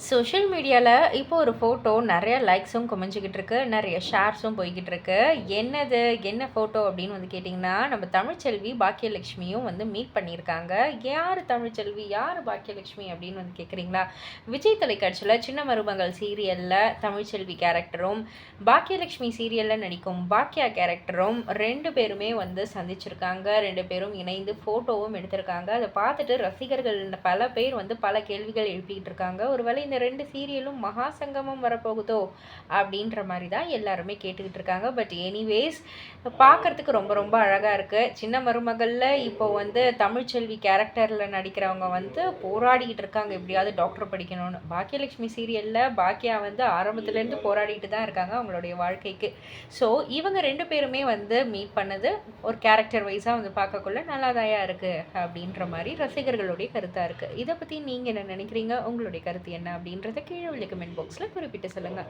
Social மீடியாவில் இப்போ ஒரு ஃபோட்டோ நிறைய லைக்ஸும் குமிஞ்சிக்கிட்டு இருக்கு, நிறைய ஷேர்ஸும் போய்கிட்டு இருக்கு. என்னது என்ன ஃபோட்டோ அப்படின்னு வந்து கேட்டிங்கன்னா, நம்ம தமிழ்ச்செல்வி பாக்கியலட்சுமியும் வந்து மீட் பண்ணியிருக்காங்க. யார் தமிழ்ச்செல்வி, யார் பாக்கியலட்சுமி அப்படின்னு வந்து கேட்குறீங்களா? விஜய் தொலைக்காட்சியில் சின்ன மருமகள் சீரியலில் தமிழ்ச்செல்வி கேரக்டரும், பாக்கியலட்சுமி சீரியலில் நடிக்கும் பாக்கியா கேரக்டரும் ரெண்டு பேருமே வந்து சந்திச்சிருக்காங்க. ரெண்டு பேரும் இணைந்து ஃபோட்டோவும் எடுத்திருக்காங்க. அதை பார்த்துட்டு ரசிகர்கள் பல பேர் வந்து பல கேள்விகள் எழுப்பிக்கிட்டு இருக்காங்க. ஒருவேளை இந்த 2 சீரியலும் மகா சங்கமம் வரப்போகுதோ அப்படின்ற மாதிரி தான் எல்லாருமே கேட்டுக்கிட்டு இருக்காங்க. பட் எனிவேஸ் பார்க்கறதுக்கு ரொம்ப ரொம்ப அழகாக இருக்குது. சின்ன மருமகளில் இப்போ வந்து தமிழ்ச்செல்வி கேரக்டரில் நடிக்கிறவங்க வந்து போராடிக்கிட்டு இருக்காங்க, எப்படியாவது டாக்டர் படிக்கணும்னு. பாக்கியலட்சுமி சீரியலில் பாக்கியா வந்து ஆரம்பத்துலேருந்து போராடிட்டு தான் இருக்காங்க அவங்களுடைய வாழ்க்கைக்கு. ஸோ இவங்க ரெண்டு பேருமே வந்து மீட் பண்ணது ஒரு கேரக்டர் வைஸாக வந்து பார்க்கக்குள்ள நல்லாதாயா இருக்குது அப்படின்ற மாதிரி ரசிகர்களுடைய கருத்தாக இருக்குது. இதை பற்றி நீங்கள் என்ன நினைக்கிறீங்க? உங்களுடைய கருத்து என்ன அப்படின்றத கீழே உள்ள கமெண்ட் பாக்ஸில் குறிப்பிட்டு சொல்லுங்கள்.